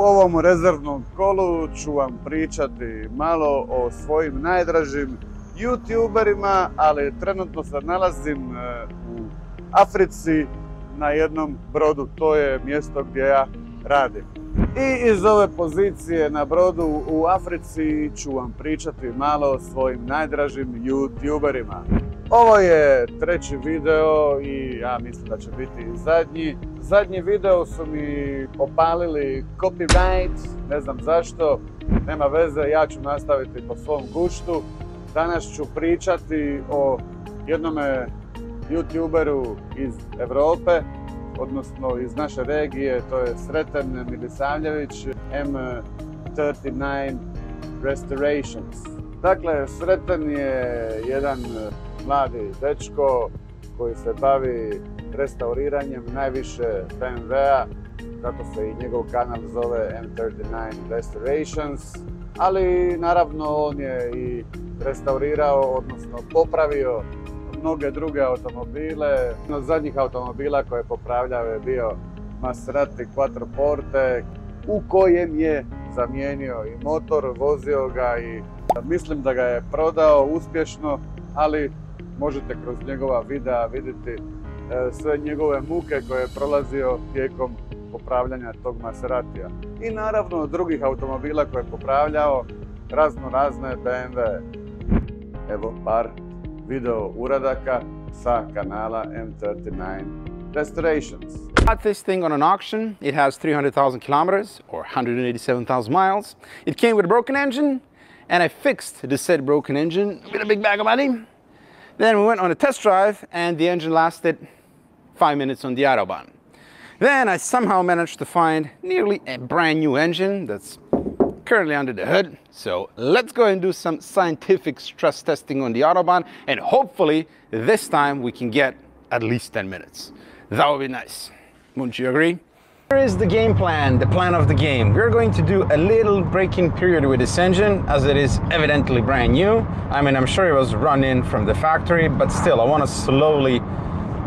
ovom rezervnom kolu ću vam pričati malo o svojim najdražim YouTuberima, ali trenutno se nalazim u Africi na jednom brodu, to je mjesto gdje ja radim. I iz ove pozicije na brodu u Africi ću vam pričati malo o svojim najdražim YouTuberima. Ovo je treći video i ja mislim da će biti i zadnji. Zadnji video su mi opalili copyright, ne znam zašto, nema veze, ja ću nastaviti po svom guštu. Danas ću pričati o jednome YouTuberu iz Europe, odnosno iz naše regije, to je Sreten Milisavljević, M39 Restorations. Dakle, Sreten je jedan mladi dečko koji se bavi restauriranjem najviše BMW-a, zato se i njegov kanal zove M39 Restorations, ali naravno on je i restaurirao, odnosno popravio mnoge druge automobile. Jedan od zadnjih automobila koje je popravljao je bio Maserati Quattroporte, u kojem je zamijenio i motor, vozio ga i mislim da ga je prodao uspješno, ali možete kroz njegova videa vidjeti sve njegove muke koje je prolazio tijekom popravljanja tog Maseratija. I naravno drugih automobila koje je popravljao, razne BMW. Evo par video uradaka sa kanala M39 Restorations. Bought this thing on an auction. It has 300,000 kilometers or 187,000 miles. It came with a broken engine, and I fixed the said broken engine with a big bag of money. Then we went on a test drive, and the engine lasted 5 minutes on the Autobahn. Then I somehow managed to find nearly a brand new engine that's currently under the hood. So let's go and do some scientific stress testing on the Autobahn, and hopefully this time we can get at least 10 minutes. That would be nice. Wouldn't you agree? Here is the game plan, the plan of the game. We're going to do a little break-in period with this engine, as it is evidently brand new. I mean, I'm sure it was run in from the factory, but still, I want to slowly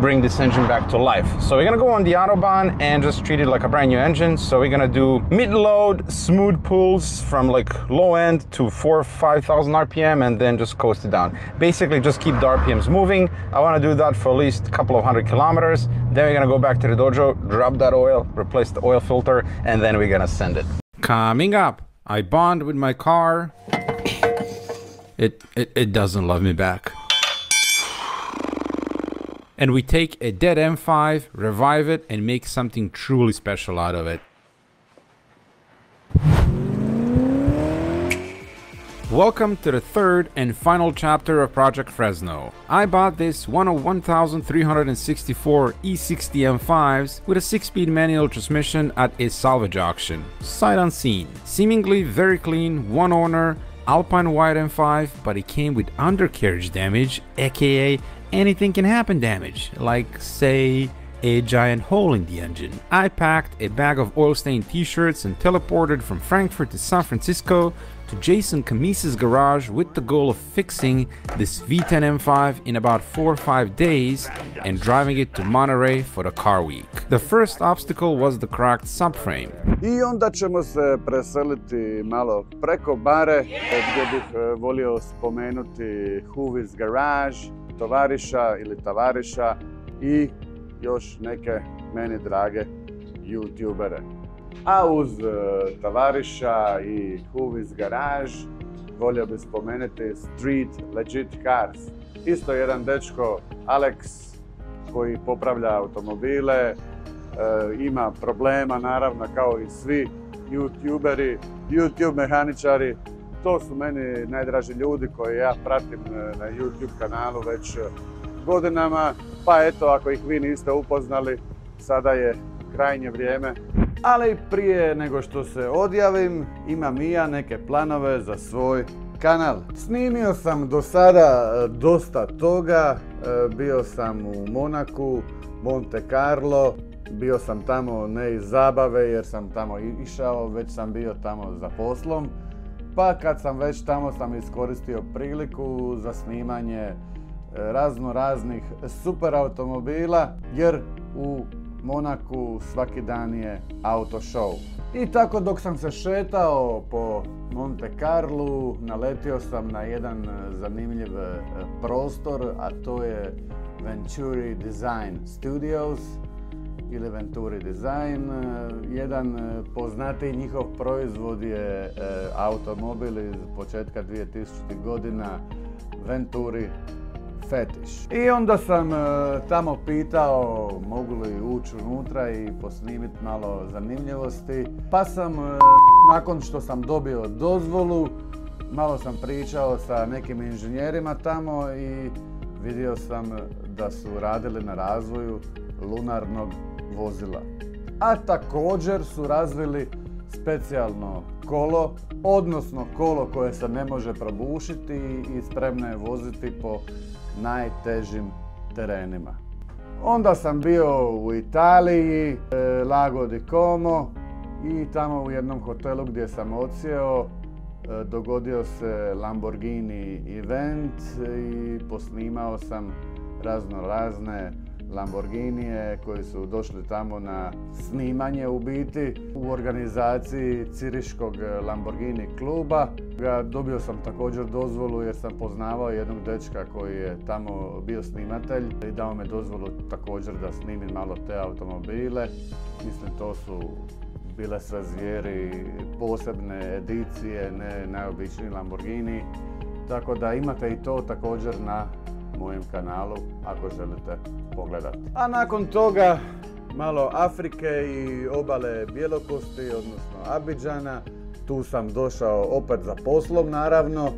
bring this engine back to life. So we're gonna go on the Autobahn and just treat it like a brand new engine. So we're gonna do mid-load, smooth pulls from like low end to 4,000 or 5,000 RPM, and then just coast it down. Basically just keep the RPMs moving. I wanna do that for at least a couple of 100 kilometers. Then we're gonna go back to the dojo, drop that oil, replace the oil filter, and then we're gonna send it. Coming up, I bond with my car. It doesn't love me back. And we take a dead M5, revive it, and make something truly special out of it. Welcome to the third and final chapter of Project Fresno. I bought this one of 1,364 E60 M5s with a 6-speed manual transmission at a salvage auction, sight unseen. Seemingly very clean, one owner, Alpine white M5, but it came with undercarriage damage, aka anything can happen damage, like say a giant hole in the engine. I packed a bag of oil-stained t-shirts and teleported from Frankfurt to San Francisco to Jason Camise's garage with the goal of fixing this V10 M5 in about 4 or 5 days and driving it to Monterey for the car week. The first obstacle was the cracked subframe. I onda ćemo se preseliti malo preko bare, gdje bih volio spomenuti Huvi's Garage, Tovariša ili Tavariša i još neke meni drage YouTubere. A uz Tavariša i Huvi's Garage volio bih spomenuti Street Legit Cars. Isto jedan dečko, Alex, koji popravlja automobile, ima problema naravno kao i svi YouTuberi, YouTube mehaničari. To su meni najdraži ljudi koje ja pratim na YouTube kanalu već godinama, pa eto, ako ih vi niste upoznali, sada je krajnje vrijeme. Ali prije nego što se odjavim, imam i ja neke planove za svoj kanal. Snimio sam do sada dosta toga, bio sam u Monaku, Monte Carlo, bio sam tamo ne iz zabave jer sam tamo išao, već sam bio tamo za poslom. Pa kad sam već tamo sam iskoristio priliku za snimanje raznih super automobila, jer u Monaku svaki dan je auto show. I tako dok sam se šetao po Monte Carlu, naletio sam na jedan zanimljiv prostor, a to je Venturi Design Studios ili Venturi Design. Jedan poznatiji njihov proizvod je automobil iz početka 2000. godina Venturi Fetish. I onda sam tamo pitao mogu li ući unutra i posnimiti malo zanimljivosti. Pa sam, nakon što sam dobio dozvolu, malo sam pričao sa nekim inženjerima tamo i vidio sam da su radili na razvoju lunarnog vozila. A također su razvili specijalno kolo, odnosno kolo koje se ne može probušiti i spremno je voziti po najtežim terenima. Onda sam bio u Italiji, Lago di Como, i tamo u jednom hotelu gdje sam odsjeo dogodio se Lamborghini event i posnimao sam razne Lamborghinije koji su došli tamo na snimanje u biti u organizaciji Ciriškog Lamborghini kluba. Dobio sam također dozvolu jer sam poznavao jednog dečka koji je tamo bio snimatelj i dao me dozvolu također da snimim malo te automobile. Mislim, to su bile sve zvijeri, posebne edicije, ne najobičniji Lamborghini. Tako da imate i to također na mojem kanalu ako želite pogledati. A nakon toga malo Afrike i obale Bjelokosti, odnosno Abidžana. Tu sam došao opet za poslom naravno,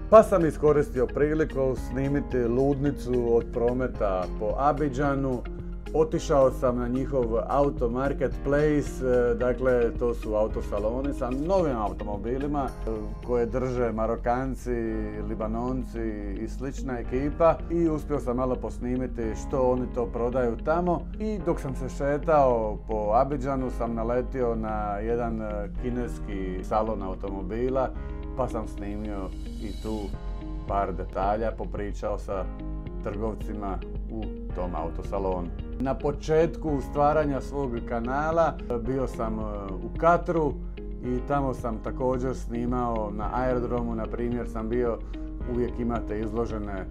pa sam iskoristio priliku snimiti ludnicu od prometa po Abidžanu. Otišao sam na njihov auto marketplace, dakle to su autosaloni sa novim automobilima koje drže Marokanci, Libanonci i slična ekipa i uspio sam malo posnimiti što oni to prodaju tamo. I dok sam se šetao po Abidžanu sam naletio na jedan kineski salon automobila, pa sam snimio i tu par detalja, popričao sa trgovcima u tom autosalonu. Na početku stvaranja svog kanala bio sam u Katru i tamo sam također snimao na aerodromu, na primjer sam bio, uvijek imate izložene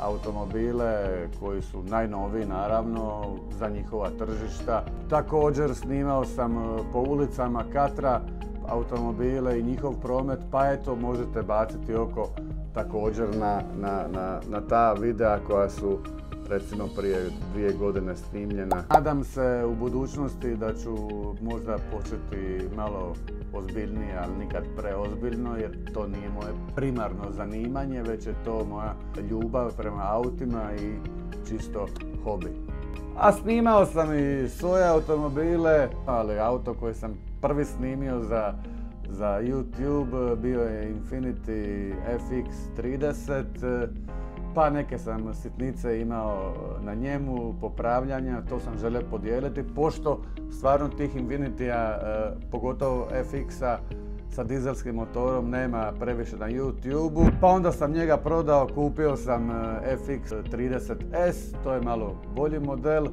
automobile koji su najnoviji naravno za njihova tržišta. Također snimao sam po ulicama Katra automobile i njihov promet, pa eto možete baciti oko također na ta videa koja su recimo prije 2 godine snimljena. Nadam se u budućnosti da ću možda početi malo ozbiljnije, ali nikad preozbiljno, jer to nije moje primarno zanimanje, već je to moja ljubav prema autima i čisto hobi. A snimao sam i svoje automobile, ali auto koji sam prvi snimio za YouTube bio je Infiniti FX30, pa neke sam sitnice imao na njemu, popravljanja, to sam želio podijeliti, pošto stvarno tih Infinitija, pogotovo FX-a sa dizelskim motorom, nema previše na YouTube-u. Pa onda sam njega prodao, kupio sam FX30S, to je malo bolji model.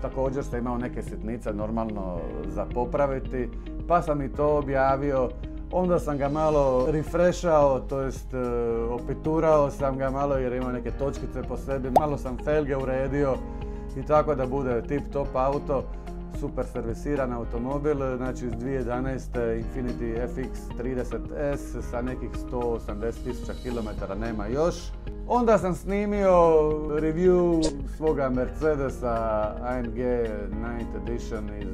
Također sam imao neke sitnice normalno za popraviti, pa sam i to objavio. Onda sam ga malo refreshao, to jest opiturao sam ga malo jer ima neke točkice po sebi. Malo sam felge uredio i tako da bude tip top auto, super servisiran automobil, znači iz 2011. Infiniti FX30S sa nekih 180.000 km nema još. Onda sam snimio review svoga Mercedesa AMG Night Edition iz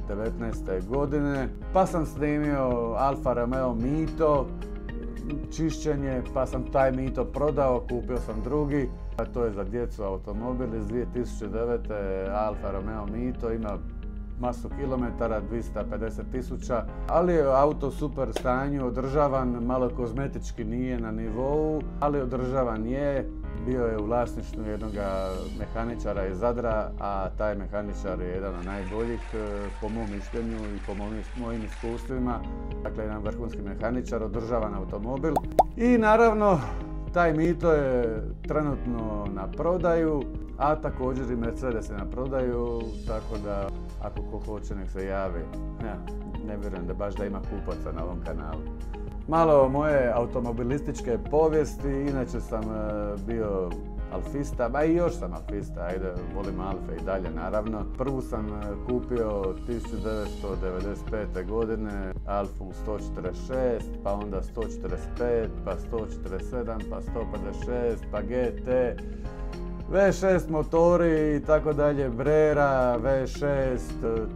2019. godine, pa sam snimio Alfa Romeo Mito, čišćenje, pa sam taj Mito prodao, kupio sam drugi. To je za djecu automobil iz 2009. Alfa Romeo Mito, ima masu kilometara, 250.000, ali je auto u super stanju, održavan, malo kozmetički nije na nivou, ali održavan je. Bio je u vlasništvu jednog mehaničara iz Zadra, a taj mehaničar je jedan od najboljih po mom mišljenju i po mojim iskustvima. Dakle, jedan vrhunski mehaničar, održavan automobil. I naravno, taj Mito je trenutno na prodaju. A također i Mercedes na prodaju, tako da ako ko hoće nek se javi. Ja, ne vjerujem da baš da ima kupaca na ovom kanalu. Malo moje automobilističke povijesti, inače sam bio alfista, ba i još sam alfista, ajde, volim Alfe i dalje naravno. Prvu sam kupio 1995. godine, Alfu 146, pa onda 145, pa 147, pa 156, pa GT, V6 motori i tako dalje, Brera, V6,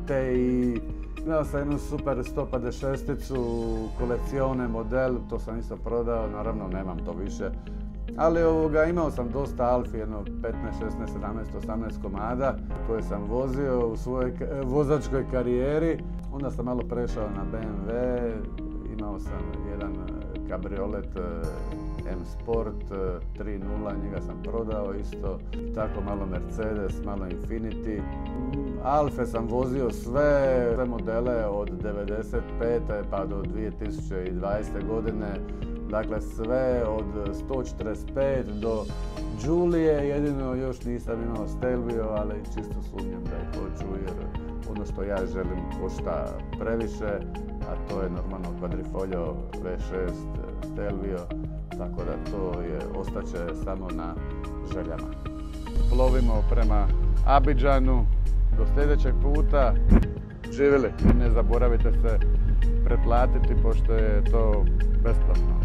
TI. Imao sam jednu super 156-icu, kolekcione model, to sam isto prodao, naravno nemam to više. Ali imao sam dosta Alfi, jedno 15, 16, 17, 18 komada koje sam vozio u svojoj vozačkoj karijeri. Onda sam malo prešao na BMW, imao sam jedan kabriolet M Sport 3.0, njega sam prodao isto. Tako malo Mercedes, malo Infiniti. Alfe sam vozio sve modele od 95. pa do 2020. godine. Dakle, sve od 145 do Giulie, jedino još nisam imao Stelvio, ali čisto sumnjam da je hoću jer ono što ja želim košta previše, a to je normalno Quadrifoglio V6 Stelvio, tako da to ostaće samo na željama. Plovimo prema Abidžanu, do sljedećeg puta. Živjeli, ne zaboravite se pretplatiti pošto je to besplatno.